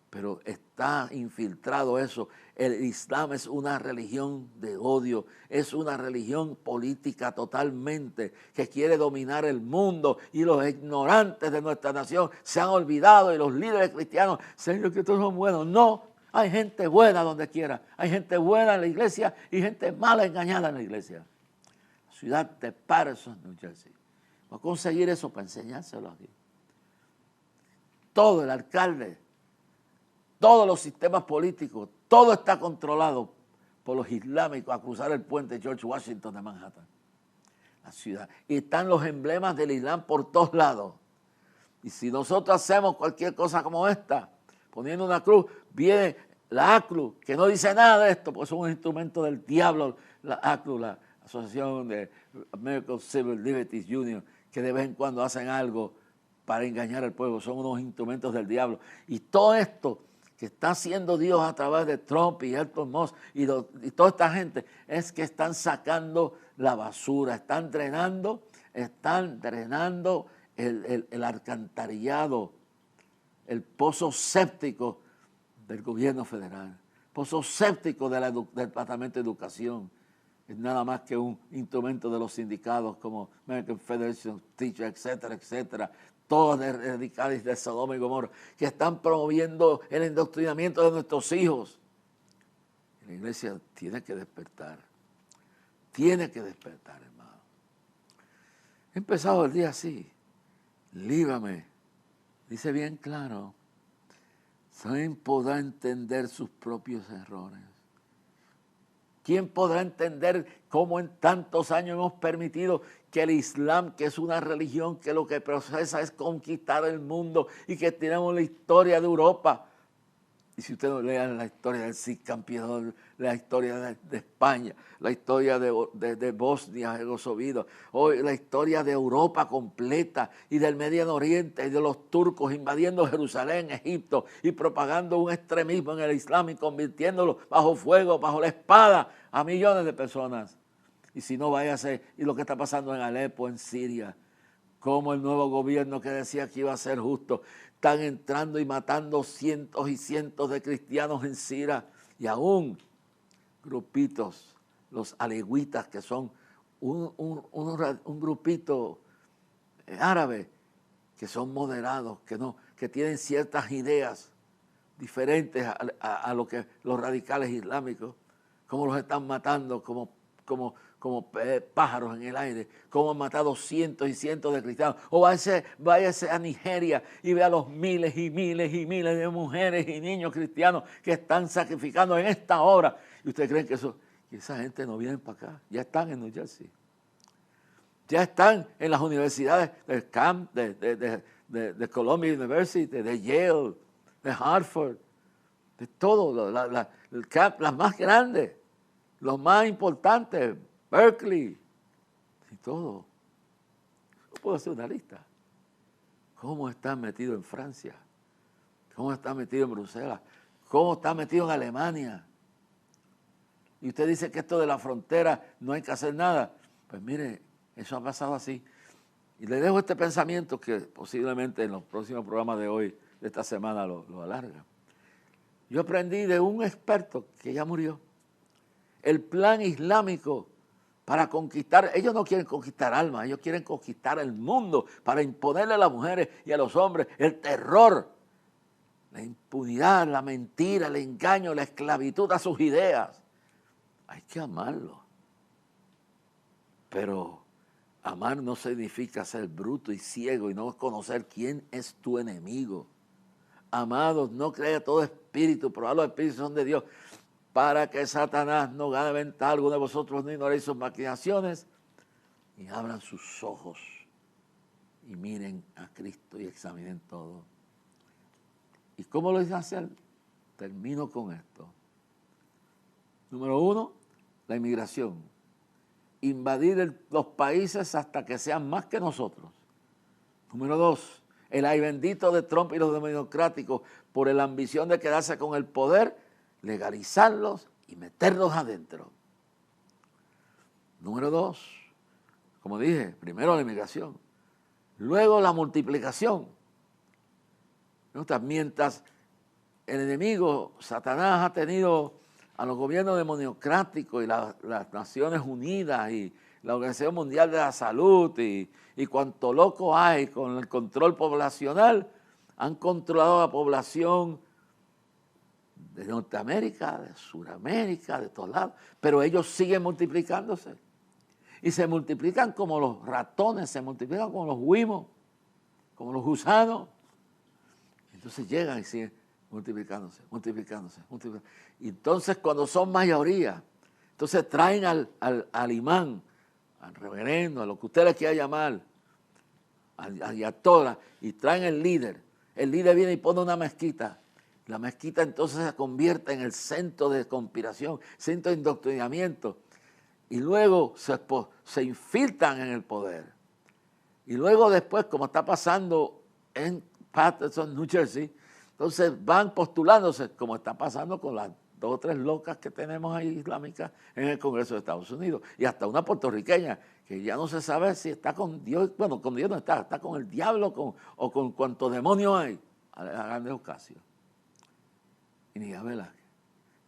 pero está infiltrado eso. El Islam es una religión de odio, es una religión política totalmente, que quiere dominar el mundo, y los ignorantes de nuestra nación se han olvidado, y los líderes cristianos se han dicho que todos son buenos. No, hay gente buena donde quiera, hay gente buena en la iglesia y gente mala engañada en la iglesia. Ciudad de Patterson, New Jersey. Voy a conseguir eso para enseñárselo aquí. Todo el alcalde, todos los sistemas políticos, todo está controlado por los islámicos a cruzar el puente George Washington de Manhattan, la ciudad. Y están los emblemas del Islam por todos lados. Y si nosotros hacemos cualquier cosa como esta, poniendo una cruz, viene la ACLU, que no dice nada de esto, porque es un instrumento del diablo, la ACLU, la Asociación de American Civil Liberties Union, que de vez en cuando hacen algo para engañar al pueblo, son unos instrumentos del diablo. Y todo esto que está haciendo Dios a través de Trump y Elon Musk y toda esta gente, es que están sacando la basura, están drenando el alcantarillado, el pozo séptico del gobierno federal, pozo séptico del Departamento de Educación. Es nada más que un instrumento de los sindicatos como American Federation of Teachers, etcétera, etcétera, todos radicales de Sodoma y Gomorra, que están promoviendo el endoctrinamiento de nuestros hijos. La iglesia tiene que despertar, tiene que despertar, hermano. He empezado el día así. Líbrame. Dice bien claro. ¿Quién podrá entender sus propios errores? ¿Quién podrá entender cómo en tantos años hemos permitido que el Islam, que es una religión que lo que procesa es conquistar el mundo y que tenemos la historia de Europa? Y si usted no lea la historia del Cid campeón, la historia de España, la historia de Bosnia, Herzegovina, hoy la historia de Europa completa y del Medio Oriente y de los turcos invadiendo Jerusalén, Egipto y propagando un extremismo en el Islam y convirtiéndolo bajo fuego, bajo la espada a millones de personas. Y si no, váyase, y lo que está pasando en Alepo, en Siria, como el nuevo gobierno que decía que iba a ser justo, están entrando y matando cientos y cientos de cristianos en Siria, y aún grupitos, los alewitas, que son un grupito árabe, que son moderados, que tienen ciertas ideas diferentes a lo que los radicales islámicos, como los están matando como pájaros en el aire, como han matado cientos y cientos de cristianos. O váyase a Nigeria y vea los miles y miles y miles de mujeres y niños cristianos que están sacrificando en esta hora. ¿Y ustedes creen que esa gente no viene para acá? Ya están en New Jersey. Ya están en las universidades de Camp, de Columbia University, de Yale, de Harvard, de todo, las más grandes, los más importantes, Berkeley, y todo. Yo puedo hacer una lista. ¿Cómo están metidos en Francia? ¿Cómo están metidos en Bruselas? ¿Cómo están metidos en Alemania? Y usted dice que esto de la frontera no hay que hacer nada. Pues mire, eso ha pasado así. Y le dejo este pensamiento que posiblemente en los próximos programas de hoy, de esta semana, lo alarga. Yo aprendí de un experto que ya murió. El plan islámico para conquistar, ellos no quieren conquistar almas, ellos quieren conquistar el mundo para imponerle a las mujeres y a los hombres el terror, la impunidad, la mentira, el engaño, la esclavitud a sus ideas. Hay que amarlo. Pero amar no significa ser bruto y ciego y no conocer quién es tu enemigo. Amados, no crea todo espíritu, pero los espíritus son de Dios, para que Satanás no gane ventaja alguno de vosotros, ni ignoréis sus maquinaciones, y abran sus ojos y miren a Cristo y examinen todo. ¿Y cómo lo dicen hacer? Termino con esto. Número 1, la inmigración. Invadir los países hasta que sean más que nosotros. Número 2, el ay bendito de Trump y los democráticos por la ambición de quedarse con el poder, legalizarlos y meterlos adentro. Número 2, como dije, primero la inmigración, luego la multiplicación. Mientras el enemigo, Satanás, ha tenido a los gobiernos democráticos y las Naciones Unidas y la Organización Mundial de la Salud y cuanto loco hay con el control poblacional, han controlado a la población de Norteamérica, de Sudamérica, de todos lados, pero ellos siguen multiplicándose. Y se multiplican como los ratones, se multiplican como los huimos, como los gusanos. Entonces llegan y siguen multiplicándose. Y entonces cuando son mayoría, entonces traen al imán, al reverendo, a lo que usted le quiera llamar, al ayatollah, y traen el líder. El líder viene y pone una mezquita. La mezquita entonces se convierte en el centro de conspiración, centro de indoctrinamiento. Y luego se infiltran en el poder. Y luego después, como está pasando en Paterson, New Jersey, entonces van postulándose, como está pasando con las 2 o 3 locas que tenemos ahí islámicas en el Congreso de Estados Unidos. Y hasta una puertorriqueña, que ya no se sabe si está con Dios, bueno, con Dios no está con el diablo o con cuanto demonio hay, a Grande Ocasio. Y ni a verla.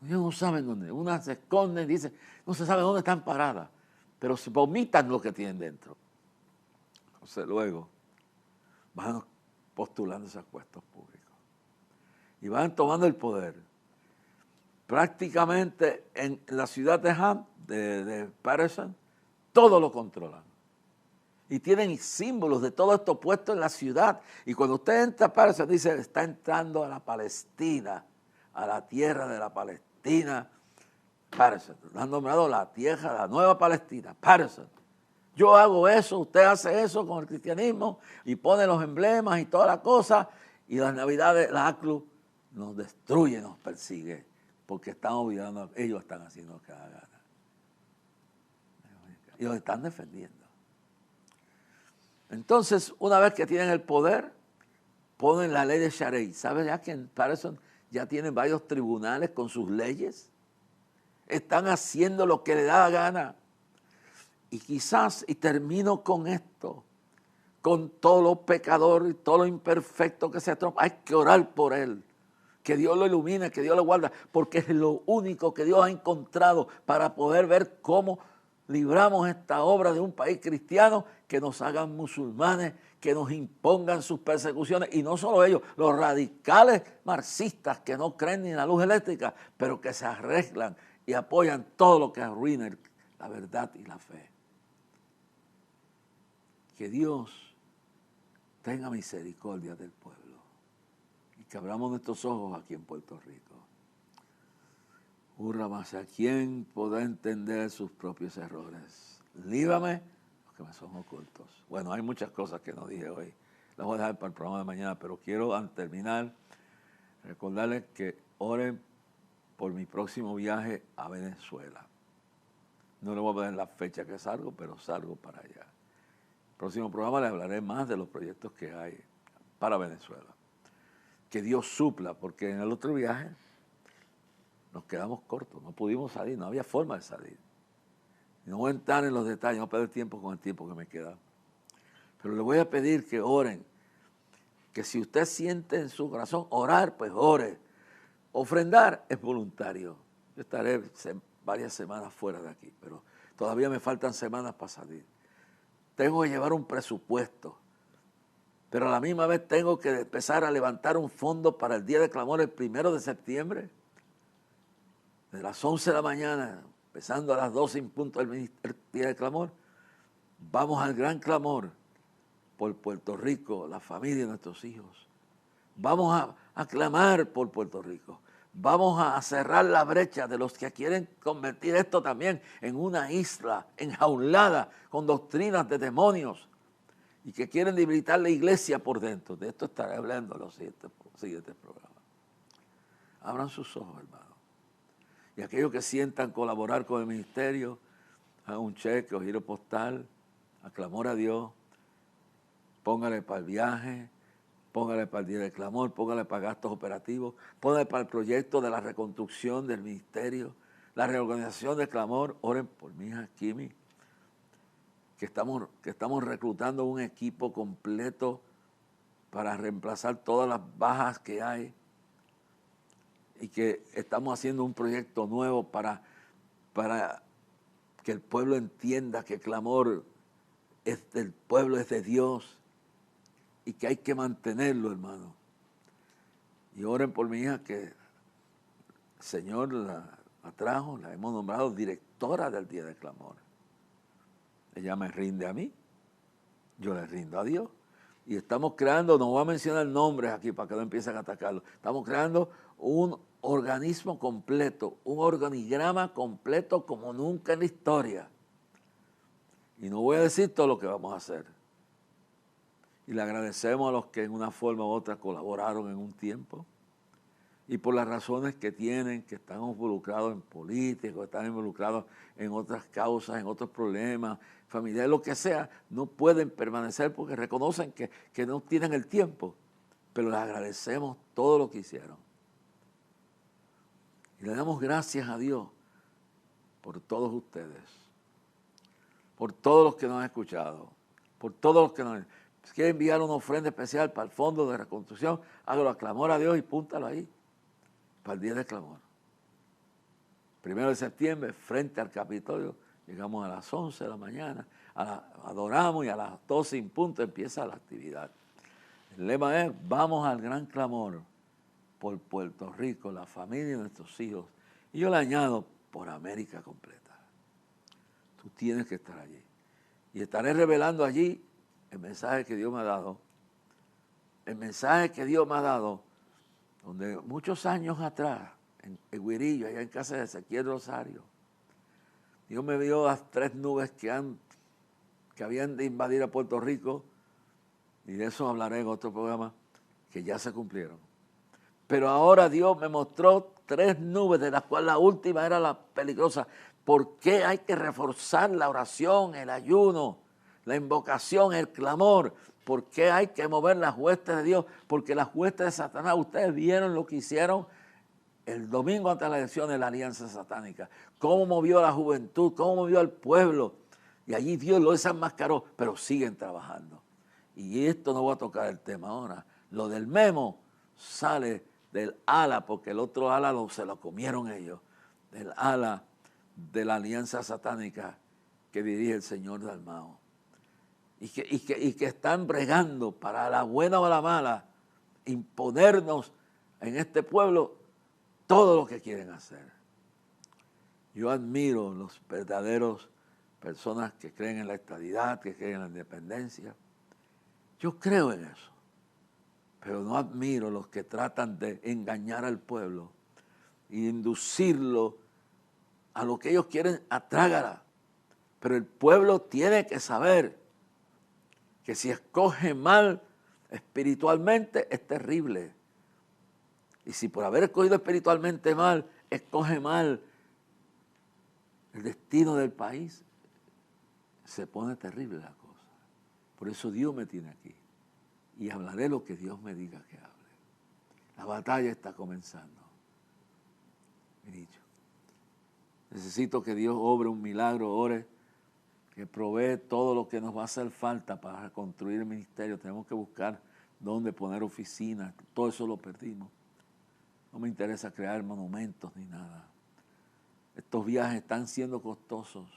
Ellos no saben dónde. Una se esconde y dice, no se sabe dónde están paradas, pero se vomitan lo que tienen dentro. Entonces luego van postulándose a puestos públicos y van tomando el poder. prácticamente en la ciudad de Patterson, todo lo controlan. Y tienen símbolos de todo esto puesto en la ciudad. Y cuando usted entra a Patterson, dice, está entrando a la Palestina, a la tierra de la Palestina. Patterson, lo han nombrado la tierra, la nueva Palestina, Patterson. Yo hago eso, usted hace eso con el cristianismo y pone los emblemas y toda la cosa. Y las navidades, la ACLU nos destruye, nos persigue, porque están olvidando, ellos están haciendo lo que da gana. Y los están defendiendo. Entonces, una vez que tienen el poder, ponen la ley de Sharei. ¿Sabes ya que en Patterson ya tienen varios tribunales con sus leyes? Están haciendo lo que les da la gana. Y quizás, y termino con esto, con todo lo pecador y todo lo imperfecto que se atropa, hay que orar por él. Que Dios lo ilumine, que Dios lo guarde, porque es lo único que Dios ha encontrado para poder ver cómo libramos esta obra de un país cristiano, que nos hagan musulmanes, que nos impongan sus persecuciones, y no solo ellos, los radicales marxistas que no creen ni en la luz eléctrica, pero que se arreglan y apoyan todo lo que arruine la verdad y la fe. Que Dios tenga misericordia del pueblo y que abramos nuestros ojos aquí en Puerto Rico. Hurra más, ¿a quién podrá entender sus propios errores? Líbrame los que me son ocultos. Bueno, hay muchas cosas que no dije hoy. Las voy a dejar para el programa de mañana, pero quiero al terminar recordarles que oren por mi próximo viaje a Venezuela. No le voy a poner la fecha que salgo, pero salgo para allá. El próximo programa les hablaré más de los proyectos que hay para Venezuela. Que Dios supla, porque en el otro viaje nos quedamos cortos, no pudimos salir, no había forma de salir. Y no voy a entrar en los detalles, no voy a perder tiempo con el tiempo que me queda. Pero le voy a pedir que oren, que si usted siente en su corazón orar, pues ore. Ofrendar es voluntario. Yo estaré varias semanas fuera de aquí, pero todavía me faltan semanas para salir. Tengo que llevar un presupuesto, pero a la misma vez tengo que empezar a levantar un fondo para el Día de Clamor el 1 de septiembre, de las 11 de la mañana, empezando a las 12 en punto el Día de Clamor. Vamos al gran clamor por Puerto Rico, la familia de nuestros hijos. Vamos a clamar por Puerto Rico. Vamos a cerrar la brecha de los que quieren convertir esto también en una isla enjaulada con doctrinas de demonios y que quieren debilitar la iglesia por dentro. De esto estaré hablando en los siguientes programas. Abran sus ojos, hermano. Y aquellos que sientan colaborar con el ministerio, hagan un cheque o giro postal, a clamor a Dios, póngale para el viaje, póngale para el Día de Clamor, póngale para gastos operativos, póngale para el proyecto de la reconstrucción del ministerio, la reorganización del Clamor. Oren por mi hija Kimi, que estamos reclutando un equipo completo para reemplazar todas las bajas que hay y que estamos haciendo un proyecto nuevo para que el pueblo entienda que el Clamor es del pueblo, es de Dios, y que hay que mantenerlo, hermano. Y oren por mi hija, que el Señor la trajo, la hemos nombrado directora del Día de Clamor. Ella me rinde a mí, yo le rindo a Dios. Y estamos creando, no voy a mencionar nombres aquí para que no empiecen a atacarlo, estamos creando un organismo completo, un organigrama completo como nunca en la historia. Y no voy a decir todo lo que vamos a hacer. Y le agradecemos a los que en una forma u otra colaboraron en un tiempo. Y por las razones que tienen, que están involucrados en política, están involucrados en otras causas, en otros problemas familiares, lo que sea, no pueden permanecer porque reconocen que no tienen el tiempo. Pero les agradecemos todo lo que hicieron. Y le damos gracias a Dios por todos ustedes, por todos los que nos han escuchado, por todos los que nos han... Si quiere enviar una ofrenda especial para el Fondo de Reconstrucción, hágalo a clamor a Dios y púntalo ahí, para el Día de Clamor. 1 de septiembre, frente al Capitolio, llegamos a las 11 de la mañana, adoramos y a las 12 en punto empieza la actividad. El lema es, vamos al gran clamor por Puerto Rico, la familia y nuestros hijos, Y yo le añado, por América completa. Tú tienes que estar allí. Y estaré revelando allí el mensaje que Dios me ha dado. El mensaje que Dios me ha dado, donde muchos años atrás, en Guirillo, allá en casa de Ezequiel Rosario, Dios me vio las 3 nubes que habían de invadir a Puerto Rico, y de eso hablaré en otro programa, que ya se cumplieron. Pero ahora Dios me mostró 3 nubes, de las cuales la última era la peligrosa. ¿Por qué hay que reforzar la oración, el ayuno, la invocación, el clamor? ¿Por qué hay que mover las huestes de Dios? Porque las huestes de Satanás, ustedes vieron lo que hicieron el domingo ante la elección de la alianza satánica. Cómo movió a la juventud, cómo movió al pueblo. Y allí Dios lo desenmascaró, pero siguen trabajando. Y esto no voy a tocar el tema ahora. Lo del memo sale del ala, porque el otro ala se lo comieron ellos, del ala de la alianza satánica que dirige el Señor Dalmao. Y que están bregando para la buena o la mala, imponernos en este pueblo todo lo que quieren hacer. Yo admiro los verdaderos personas que creen en la estadidad, que creen en la independencia. Yo creo en eso, pero no admiro los que tratan de engañar al pueblo y inducirlo a lo que ellos quieren a trágala. Pero el pueblo tiene que saber que si escoge mal espiritualmente es terrible. Y si por haber escogido espiritualmente mal, escoge mal el destino del país, se pone terrible la cosa. Por eso Dios me tiene aquí. Y hablaré lo que Dios me diga que hable. La batalla está comenzando. He dicho. Necesito que Dios obre un milagro, ore, que provee todo lo que nos va a hacer falta para construir el ministerio. Tenemos que buscar dónde poner oficinas. Todo eso lo perdimos. No me interesa crear monumentos ni nada. Estos viajes están siendo costosos,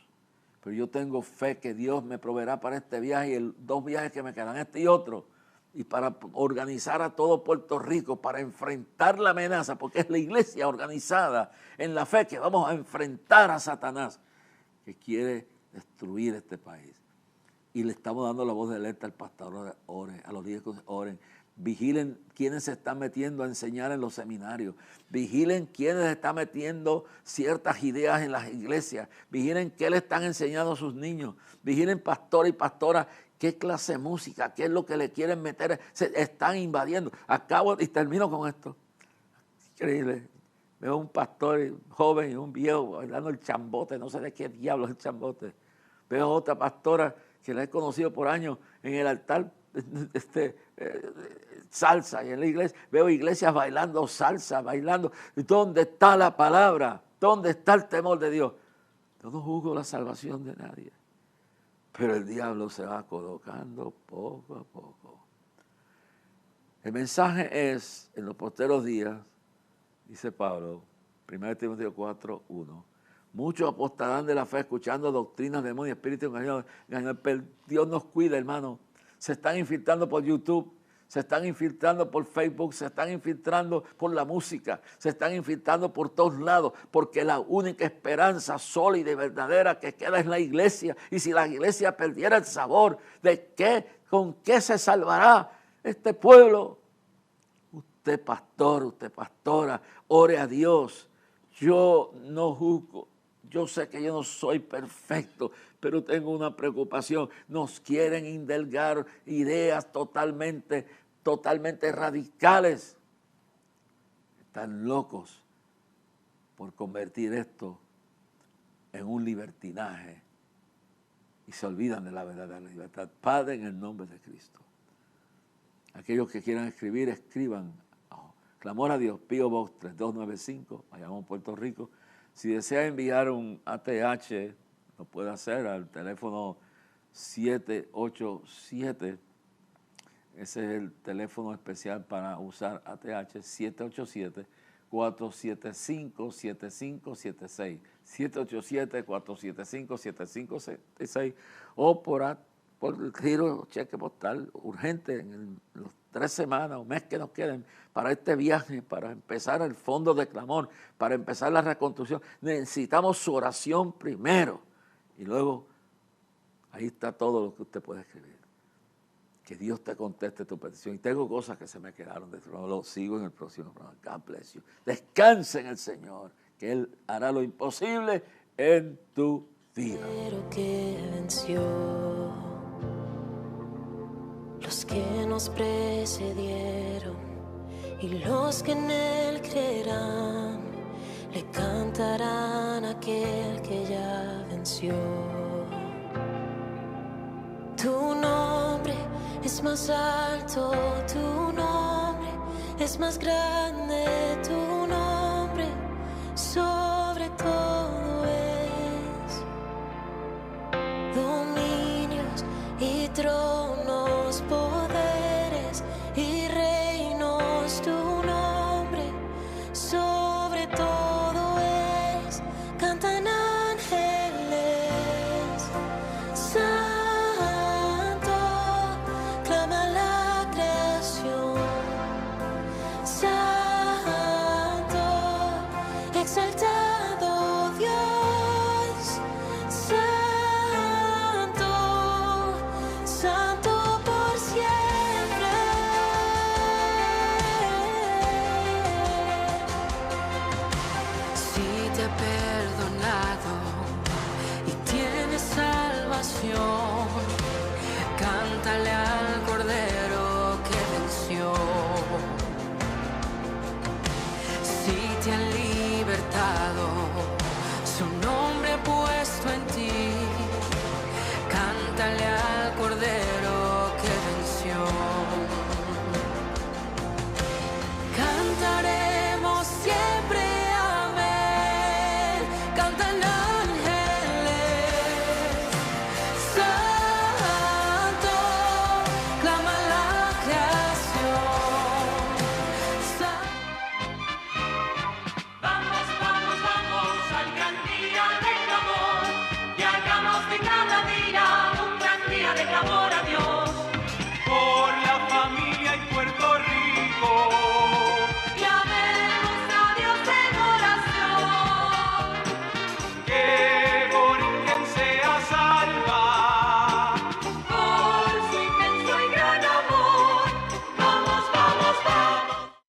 pero yo tengo fe que Dios me proveerá para este viaje y 2 viajes que me quedan, este y otro, y para organizar a todo Puerto Rico, para enfrentar la amenaza, porque es la iglesia organizada en la fe que vamos a enfrentar a Satanás, que quiere destruir este país. Y le estamos dando la voz de alerta al pastor, oren, a los diáconos, oren. Vigilen quiénes se están metiendo a enseñar en los seminarios. Vigilen quiénes están metiendo ciertas ideas en las iglesias. Vigilen qué le están enseñando a sus niños. Vigilen pastores y pastoras qué clase de música, qué es lo que le quieren meter. Se están invadiendo. Acabo y termino con esto. Increíble. Veo un pastor joven y un viejo bailando el chambote. No sé de qué diablo es el chambote. Veo otra pastora que la he conocido por años en el altar salsa, y en la iglesia veo iglesias bailando salsa, bailando. ¿Dónde está la palabra? ¿Dónde está el temor de Dios? Yo no juzgo la salvación de nadie, pero el diablo se va colocando poco a poco. El mensaje es, en los posteros días, dice Pablo, 1 Timoteo 4:1, muchos apostarán de la fe escuchando doctrinas de demonios, espíritus engañados. Dios nos cuida, hermano. Se están infiltrando por YouTube, se están infiltrando por Facebook, se están infiltrando por la música, se están infiltrando por todos lados, porque la única esperanza sólida y verdadera que queda es la iglesia. Y si la iglesia perdiera el sabor, ¿con qué se salvará este pueblo? Usted pastor, usted pastora, ore a Dios. Yo no juzgo. Yo sé que yo no soy perfecto, pero tengo una preocupación. Nos quieren indulgar ideas totalmente radicales. Están locos por convertir esto en un libertinaje y se olvidan de la verdadera libertad. Padre, en el nombre de Cristo. Aquellos que quieran escribir, escriban. Clamor a Dios, P.O. Box 3295, Bayamón, Puerto Rico. Si desea enviar un ATH, lo puede hacer al teléfono 787. Ese es el teléfono especial para usar ATH, 787-475-7576. 787-475-7576. O por el giro cheque postal urgente en los 3 semanas o mes que nos queden para este viaje, para empezar el fondo de clamor, para empezar la reconstrucción, necesitamos su oración primero. Y luego, ahí está todo lo que usted puede escribir. Que Dios te conteste tu petición. Y tengo cosas que se me quedaron, lo sigo en el próximo programa. God bless you. Descansa en el Señor, que Él hará lo imposible en tu vida. Pero que venció los que nos precedieron y los que en Él creerán, le cantarán a aquel que ya venció. Tu nombre es más alto, tu nombre es más grande, tu